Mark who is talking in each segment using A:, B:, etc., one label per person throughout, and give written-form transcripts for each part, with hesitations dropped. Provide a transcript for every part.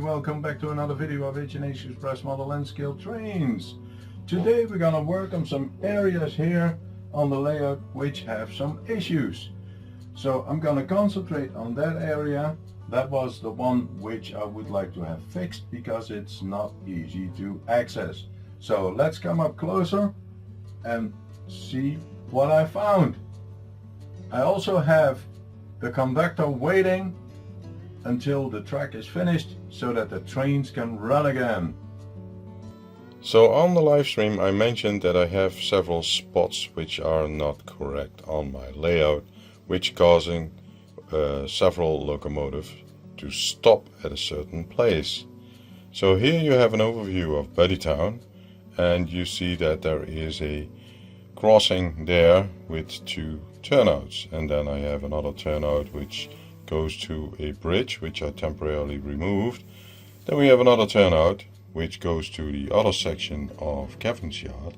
A: welcome back to another video of H&H Express model nscale trains. Today we're gonna work on some areas here on the layout which have some issues. So I'm gonna concentrate on that area. That was the one which I would like to have fixed because it's not easy to access. So let's come up closer and see what I found. I also have the conductor waiting until the track is finished so that the trains can run again.
B: So on the live stream I mentioned that I have several spots which are not correct on my layout, which causing several locomotives to stop at a certain place. So here you have an overview of Buddytown, and you see that there is a crossing there with two turnouts, and then I have another turnout which goes to a bridge which I temporarily removed. Then we have another turnout which goes to the other section of Kevin's yard,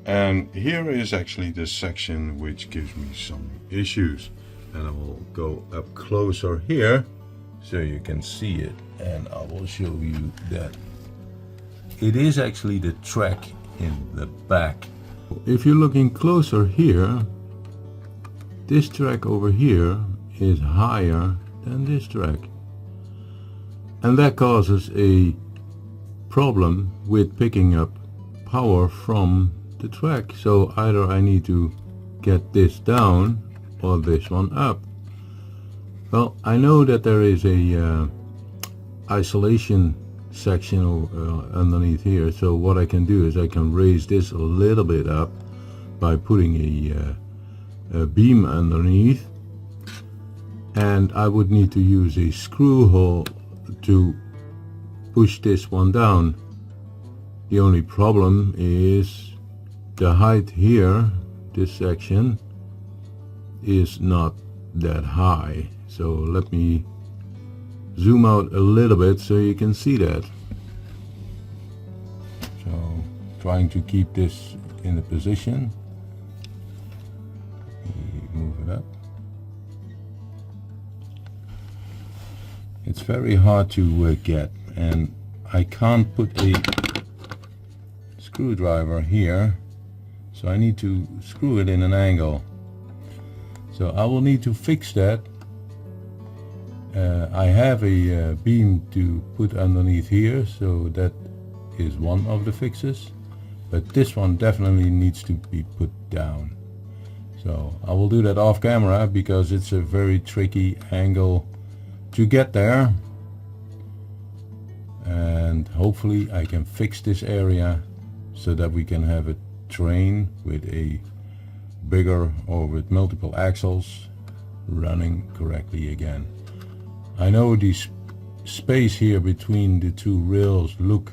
B: and here is actually the section which gives me some issues, and I will go up closer here so you can see it, and I will show you that it is actually the track in the back.
A: If you're looking closer here, this track over here is higher than this track, and that causes a problem with picking up power from the track. So either I need to get this down or this one up. Well, I know that there is a isolation section underneath here, so what I can do is I can raise this a little bit up by putting a beam underneath, and I would need to use a screw hole to push this one down. The only problem is the height here, this section, is not that high. So let me zoom out a little bit so you can see that. So trying to keep this in a position. Move it up. It's very hard to get, and I can't put a screwdriver here, so I need to screw it in an angle. So I will need to fix that. I have a beam to put underneath here, so that is one of the fixes, but this one definitely needs to be put down. So I will do that off camera because it's a very tricky angle to get there, and hopefully I can fix this area so that we can have a train with a bigger or with multiple axles running correctly again. I know the space here between the two rails look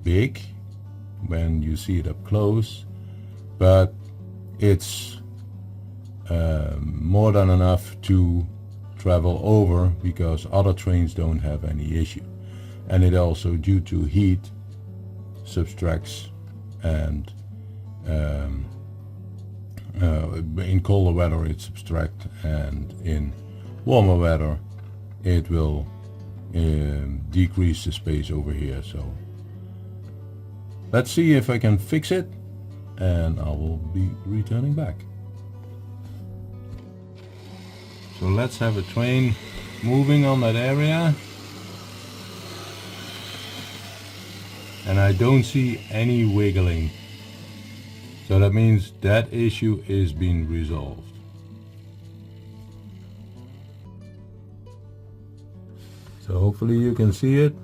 A: big when you see it up close, but it's more than enough to travel over because other trains don't have any issue, and it also, due to heat, subtracts, and in colder weather it subtracts, and in warmer weather it will decrease the space over here. So let's see if I can fix it, and I will be returning back. So let's have a train moving on that area, and I don't see any wiggling, so that means that issue is being resolved. So hopefully you can see it.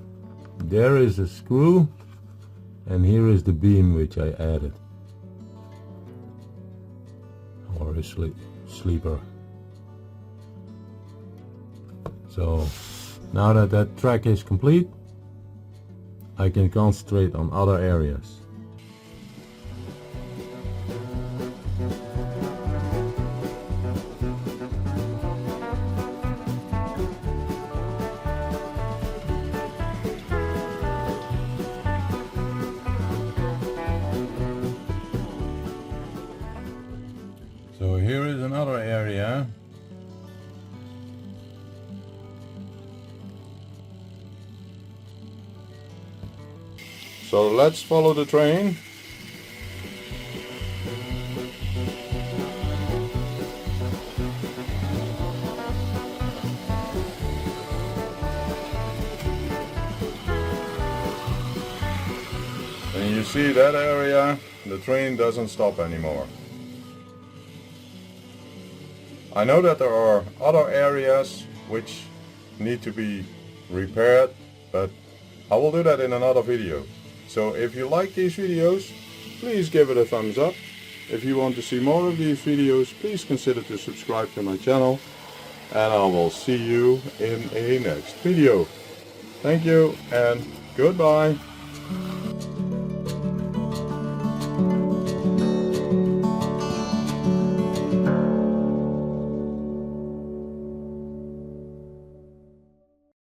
A: There is a screw, and here is the beam which I added, or a sleeper. So now that that track is complete, I can concentrate on other areas. So here is another area
B: So let's follow the train. And you see that area, the train doesn't stop anymore. I know that there are other areas which need to be repaired, but I will do that in another video. So if you like these videos, please give it a thumbs up. If you want to see more of these videos, please consider to subscribe to my channel. And I will see you in a next video. Thank you and goodbye.